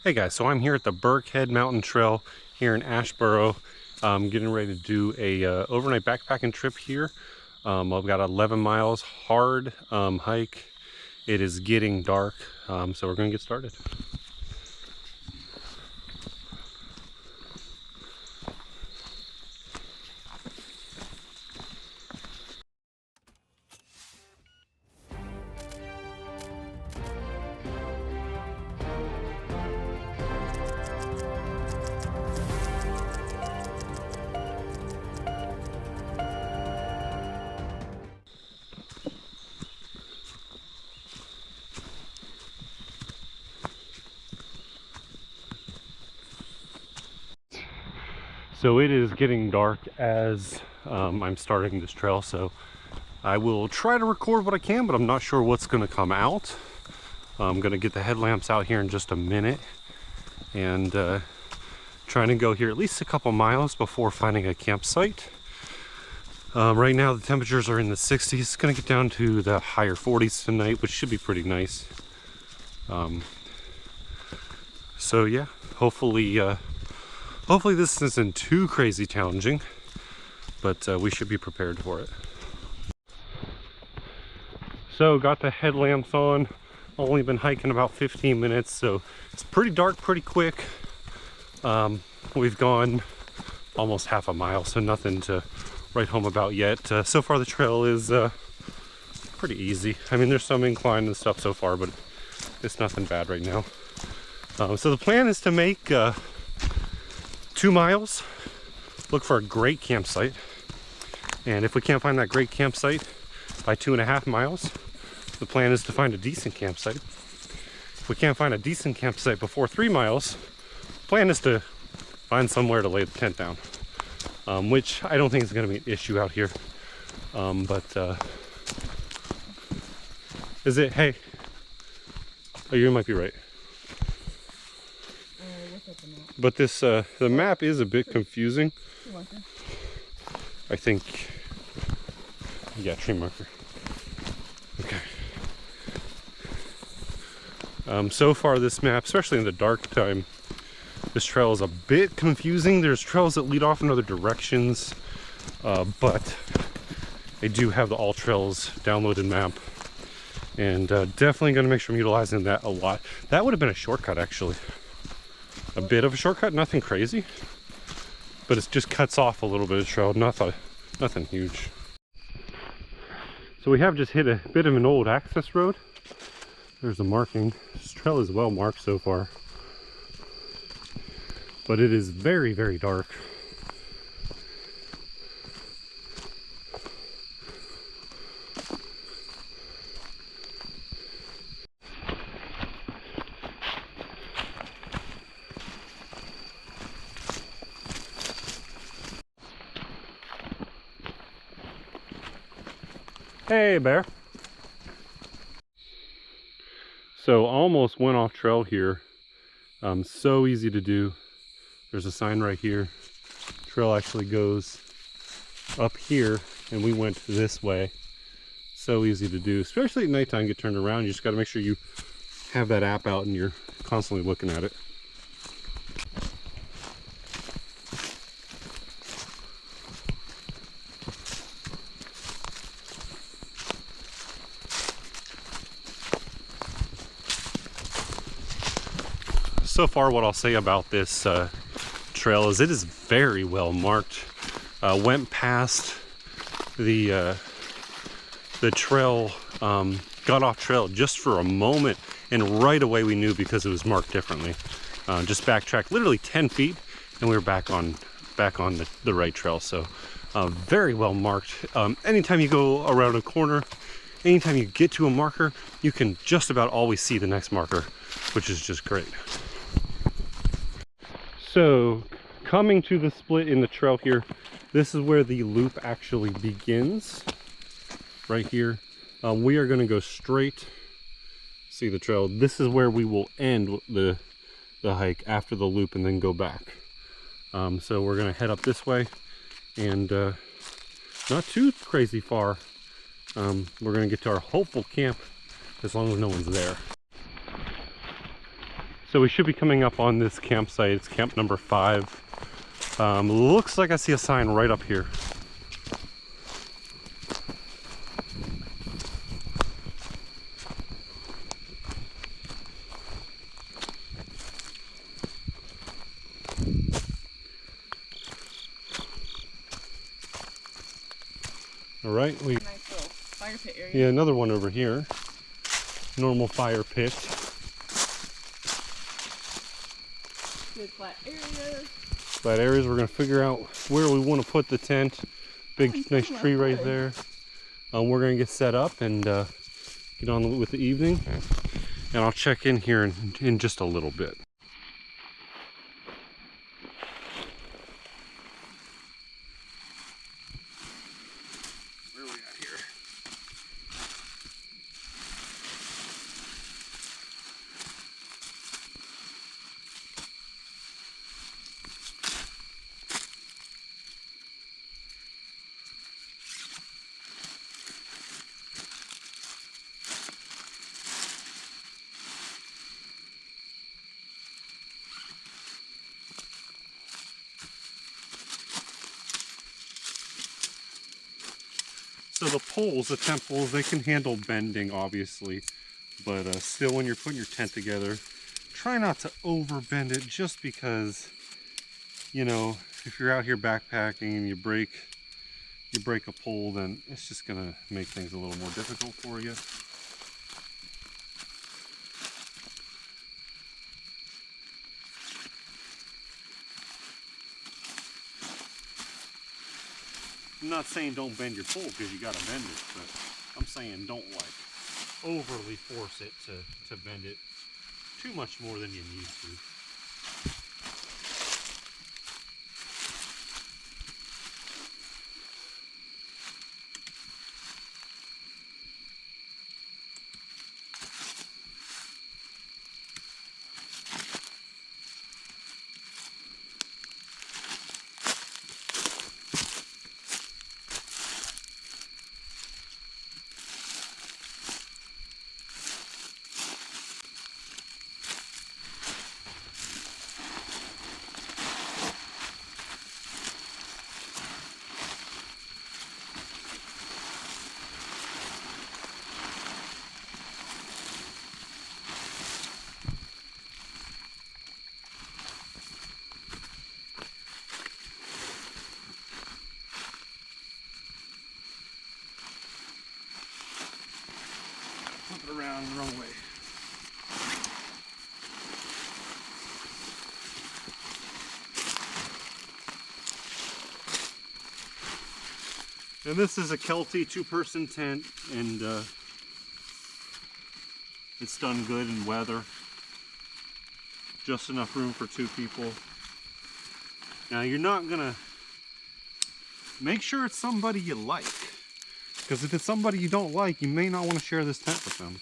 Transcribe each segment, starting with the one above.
Hey guys, so I'm here at the Birkhead Mountain Trail here in Asheboro. I'm getting ready to do a overnight backpacking trip here. I've got 11 miles hard hike. It is getting dark, so we're going to get started. So it is getting dark as I'm starting this trail, so I will try to record what I can, but I'm not sure what's going to come out. I'm going to get the headlamps out here in just a minute and trying to go here at least a couple miles before finding a campsite. Right now the temperatures are in the 60s. It's going to get down to the higher 40s tonight, which should be pretty nice. So yeah, hopefully this isn't too crazy challenging, but we should be prepared for it. So got the headlamps on. Only been hiking about 15 minutes, so it's pretty dark pretty quick. We've gone almost half a mile, so nothing to write home about yet. So far the trail is pretty easy. I mean, there's some incline and stuff so far, but it's nothing bad right now. So the plan is to make 2 miles, look for a great campsite, and if we can't find that great campsite by 2.5 miles, the plan is to find a decent campsite. If we can't find a decent campsite before 3 miles, the plan is to find somewhere to lay the tent down, which I don't think is going to be an issue out here. Is it? Hey, oh, you might be right. But this, the map is a bit confusing. I think, yeah, tree marker. Okay. So far this map, especially in the dark time, this trail is a bit confusing. There's trails that lead off in other directions, but I do have the all trails downloaded map, and definitely going to make sure I'm utilizing that a lot. That would have been a shortcut actually. A bit of a shortcut, nothing crazy, but it just cuts off a little bit of trail, nothing huge. So we have just hit a bit of an old access road. There's a marking. This trail is well marked so far, but it is very, very dark. Hey, bear. So almost went off trail here. So easy to do. There's a sign right here. Trail actually goes up here, and we went this way. So easy to do, especially at nighttime. Get turned around. You just got to make sure you have that app out and you're constantly looking at it. So far what I'll say about this trail is it is very well marked. Went past the trail, got off trail just for a moment, and right away we knew because it was marked differently. Just backtracked literally 10 feet and we were back on the right trail. So very well marked. Anytime you go around a corner, anytime you get to a marker, you can just about always see the next marker, which is just great. So coming to the split in the trail here, this is where the loop actually begins, right here. We are going to go straight, see the trail. This is where we will end the hike after the loop and then go back. So we're going to head up this way, and not too crazy far. We're going to get to our hopeful camp as long as no one's there. So we should be coming up on this campsite. It's camp number 5. Looks like I see a sign right up here. All right, nice little fire pit area. yeah, another one over here. Normal fire pit. Good flat areas. Flat areas. We're gonna figure out where we want to put the tent. Big, nice tree right there. We're gonna get set up and get on with the evening. And I'll check in here in just a little bit. Where are we at here? So the poles, the tent poles, they can handle bending, obviously, but still, when you're putting your tent together, try not to over bend it, just because, you know, if you're out here backpacking and you break a pole, then it's just gonna make things a little more difficult for you. I'm not saying don't bend your pole, because you gotta bend it, but I'm saying don't like overly force it to bend it too much more than you need to. Flip it around the wrong way. And this is a Kelty 2-person tent, and it's done good in weather. Just enough room for 2 people. Now you're not gonna, make sure it's somebody you like, because if it's somebody you don't like, you may not want to share this tent with them.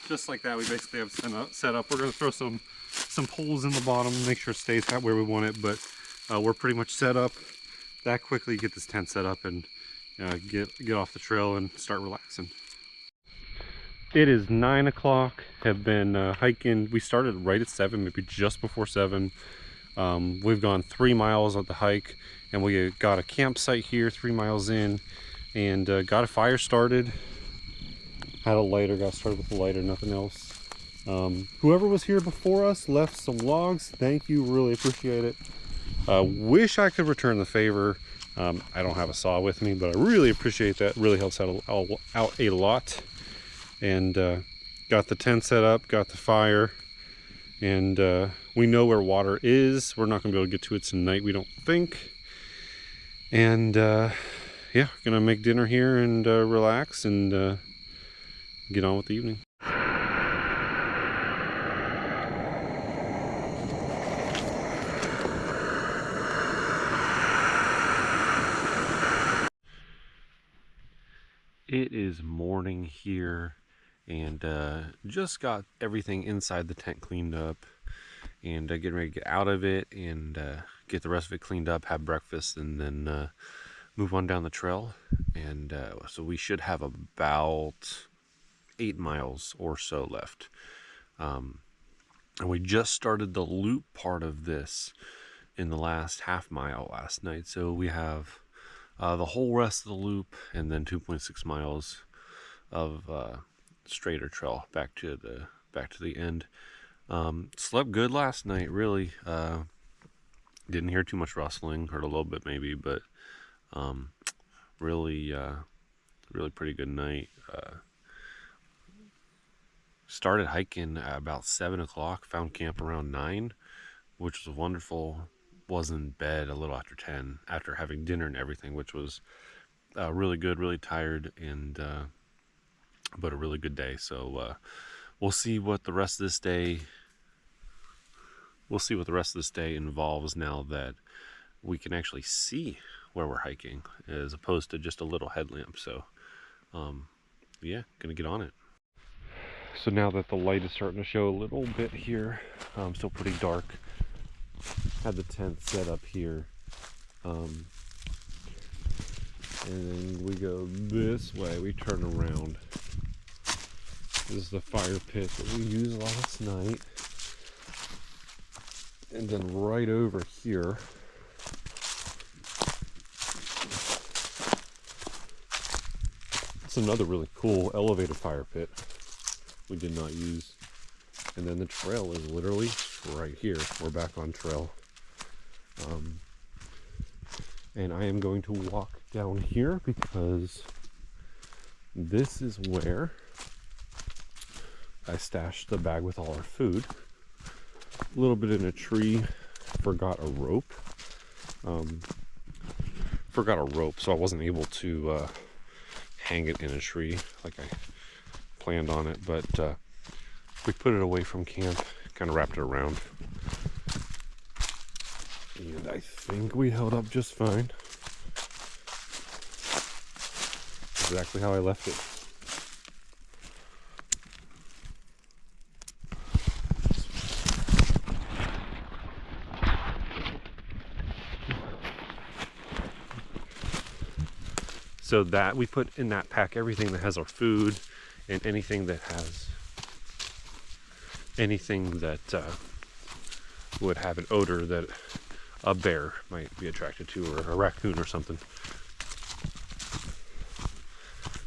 Just like that, we basically have set up. We're going to throw some poles in the bottom, make sure it stays where we want it, but we're pretty much set up. That quickly, get this tent set up and get off the trail and start relaxing. It is 9 o'clock. Have been hiking. We started right at 7, maybe just before 7. We've gone 3 miles of the hike, and we got a campsite here 3 miles in, and got a fire started. Had a lighter, got started with a lighter, nothing else. Whoever was here before us left some logs. Thank you, really appreciate it. Wish I could return the favor. I don't have a saw with me, but I really appreciate that. It really helps out a lot. And got the tent set up, got the fire, and we know where water is. We're not gonna be able to get to it tonight, we don't think. And yeah, gonna make dinner here and relax and get on with the evening. It is morning here, and just got everything inside the tent cleaned up, and getting ready to get out of it and get the rest of it cleaned up, have breakfast, and then move on down the trail. And so we should have about 8 miles or so left. And we just started the loop part of this in the last half mile last night, so we have the whole rest of the loop and then 2.6 miles of straighter trail back to the end. Slept good last night, really. Didn't hear too much rustling, heard a little bit maybe, but really pretty good night. Started hiking at about 7 o'clock, found camp around 9, which was wonderful. Was in bed a little after 10 after having dinner and everything, which was really good, really tired, and but a really good day. So we'll see what the rest of this day involves now that we can actually see where we're hiking as opposed to just a little headlamp. So yeah, gonna get on it. So now that the light is starting to show a little bit here, still pretty dark. Had the tent set up here, and then we go this way. We turn around. This is the fire pit that we used last night, and then right over here it's another really cool elevated fire pit we did not use. And then the trail is literally right here. We're back on trail. And I am going to walk down here because this is where I stashed the bag with all our food. A little bit in a tree. Forgot a rope. So I wasn't able to hang it in a tree like I planned on it, but we put it away from camp, kind of wrapped it around, and I think we held up just fine. Exactly how I left it. So that we put in that pack everything that has our food and anything that would have an odor that a bear might be attracted to, or a raccoon or something.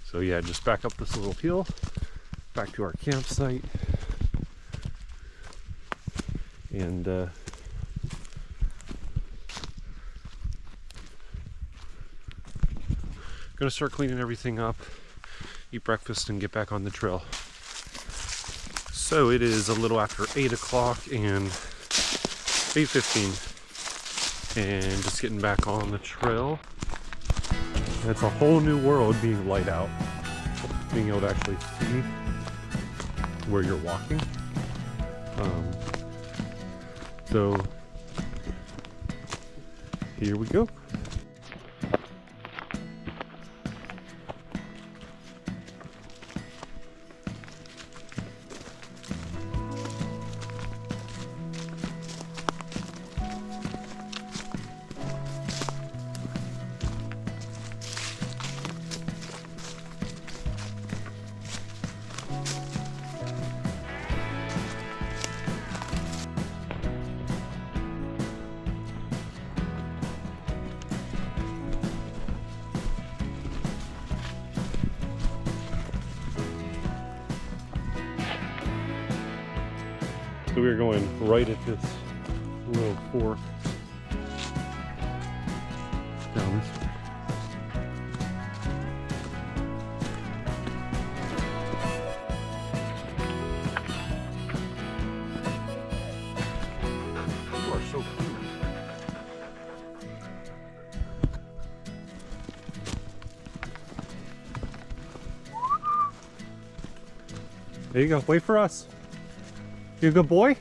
So yeah, just back up this little hill, back to our campsite, and gonna start cleaning everything up, eat breakfast, and get back on the trail. So it is a little after 8 o'clock and 8:15, and just getting back on the trail. It's a whole new world being light out, being able to actually see where you're walking. So here we go. So we're going right at this little fork down this way. You are so cute. There you go. Wait for us. You a good boy?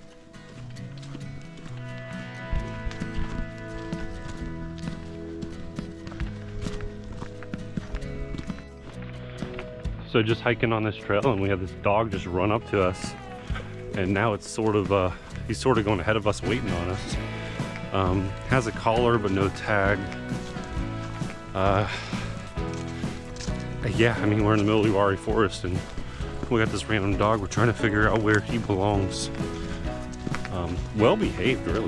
So just hiking on this trail, and we had this dog just run up to us, and now it's sort of he's sort of going ahead of us, waiting on us. Has a collar but no tag. Yeah, I mean, we're in the middle of Uwharrie Forest, and we got this random dog. We're trying to figure out where he belongs. Well behaved, really.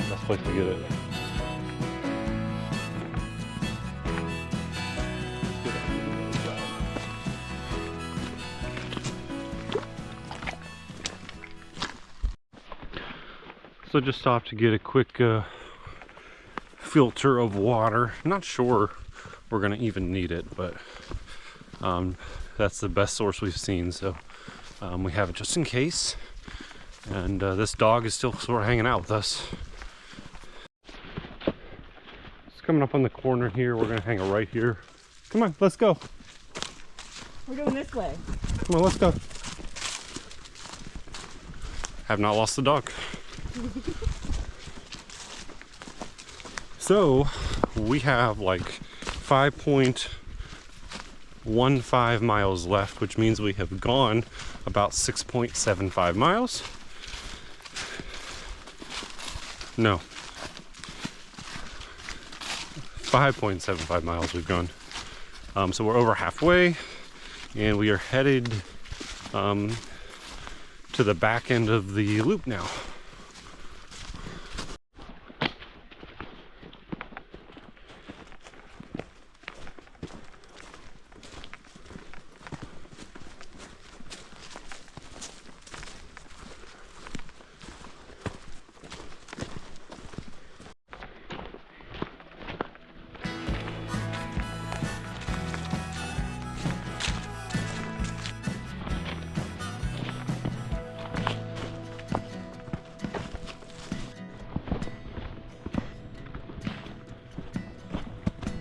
Best place to get it. So just stopped to get a quick filter of water. Not sure we're gonna even need it, but that's the best source we've seen, so we have it just in case. And this dog is still sort of hanging out with us. It's coming up on the corner here. We're gonna hang it right here. Come on, let's go. We're going this way. Come on, let's go. Have not lost the dog. So we have like 5.15 miles left, which means we have gone about 6.75 miles. No, 5.75 miles we've gone. So we're over halfway, and we are headed to the back end of the loop now.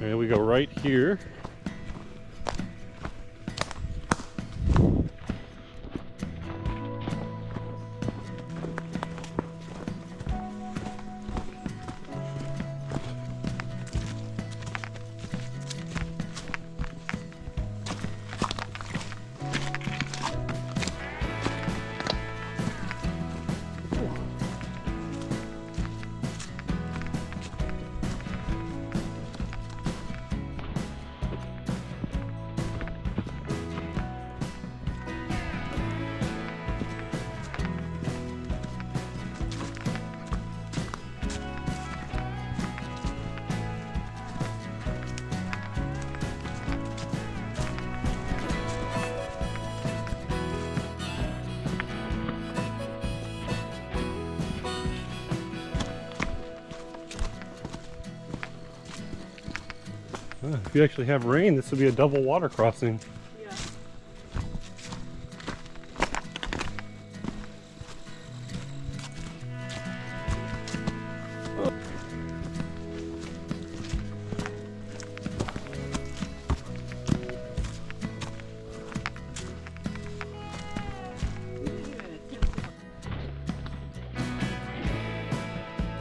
And we go right here. If you actually have rain, this would be a double water crossing. Yeah.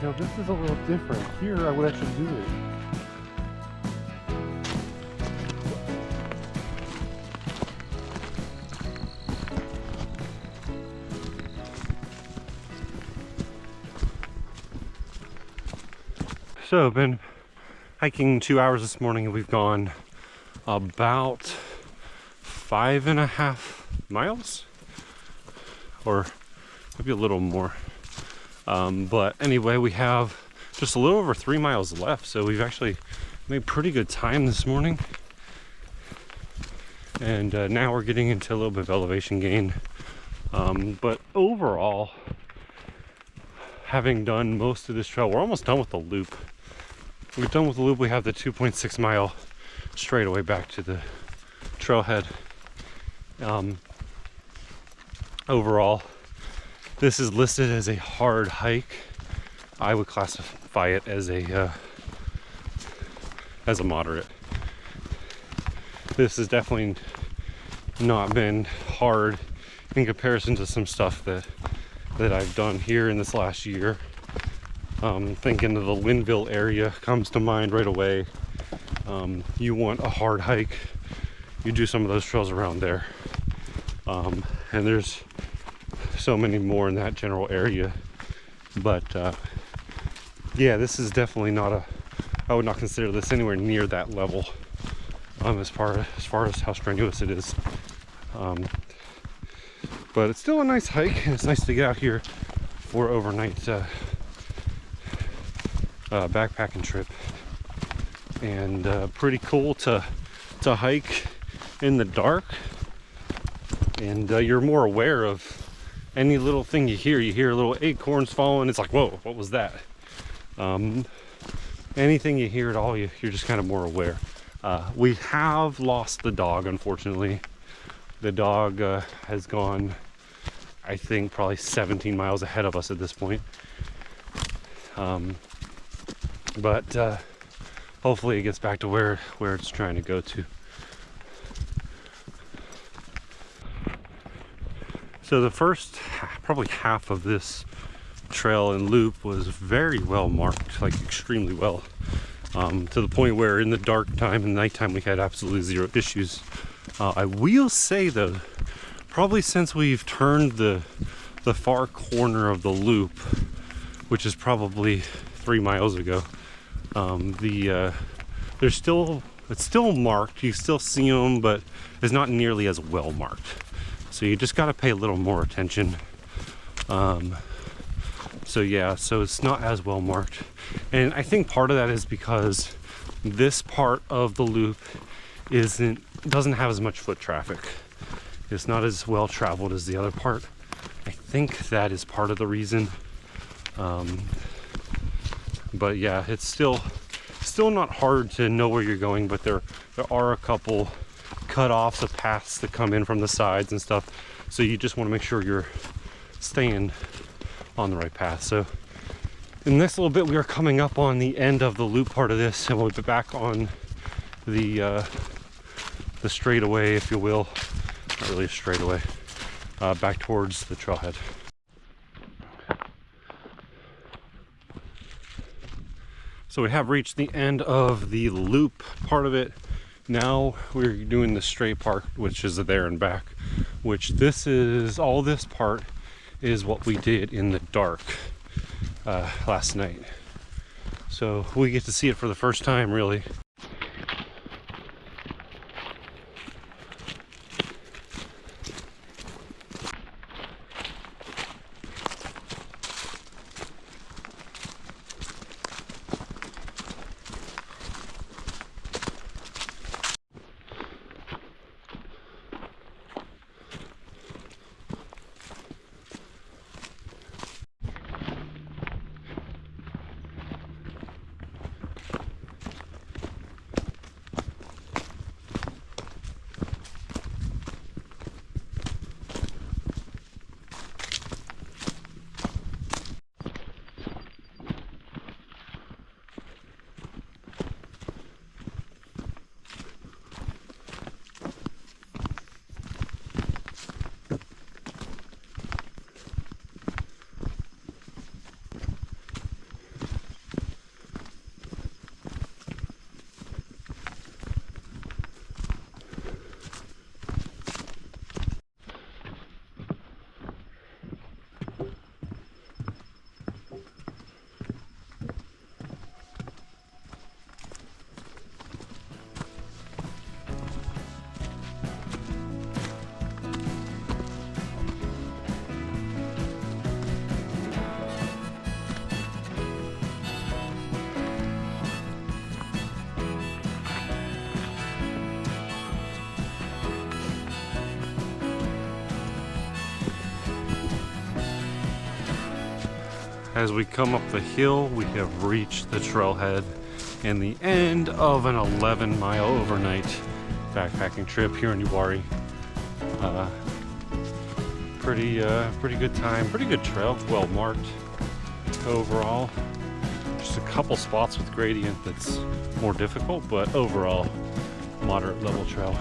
Now this is a little different. Here I would actually do it. So I've been hiking 2 hours this morning, and we've gone about 5.5 miles, or maybe a little more. But anyway, we have just a little over 3 miles left, so we've actually made pretty good time this morning. And now we're getting into a little bit of elevation gain. But overall, having done most of this trail, we're almost done with the loop. We're done with the loop. We have the 2.6 mile straightaway back to the trailhead. Overall, this is listed as a hard hike. I would classify it as a moderate. This has definitely not been hard in comparison to some stuff that I've done here in this last year. Thinking of the Linville area comes to mind right away. You want a hard hike, you do some of those trails around there. And there's so many more in that general area. But yeah, this is definitely not I would not consider this anywhere near that level, as far as how strenuous it is. But it's still a nice hike, and it's nice to get out here for overnight backpacking trip. And pretty cool to hike in the dark, and you're more aware of any little thing you hear little acorns falling. It's like, whoa, what was that? Anything you hear at all, you're just kind of more aware. We have lost the dog, unfortunately. The dog has gone, I think, probably 17 miles ahead of us at this point. But hopefully it gets back to where it's trying to go to. So the first probably half of this trail and loop was very well marked, like extremely well, to the point where in the dark time and nighttime we had absolutely zero issues. I will say though, probably since we've turned the far corner of the loop, which is probably 3 miles ago, it's still marked. You still see them, but it's not nearly as well marked. So you just got to pay a little more attention. So yeah, so it's not as well marked. And I think part of that is because this part of the loop doesn't have as much foot traffic. It's not as well traveled as the other part. I think that is part of the reason. But yeah, it's still not hard to know where you're going, but there are a couple cut-offs of paths that come in from the sides and stuff. So you just want to make sure you're staying on the right path. So in this little bit, we are coming up on the end of the loop part of this, and we'll be back on the straightaway, if you will. Not really a straightaway, back towards the trailhead. So we have reached the end of the loop part of it. Now we're doing the straight part, which is there and back, which all this part is what we did in the dark last night. So we get to see it for the first time, really. As we come up the hill, we have reached the trailhead and the end of an 11-mile overnight backpacking trip here in Uwharrie. Pretty good time, pretty good trail, well marked overall. Just a couple spots with gradient that's more difficult, but overall moderate level trail.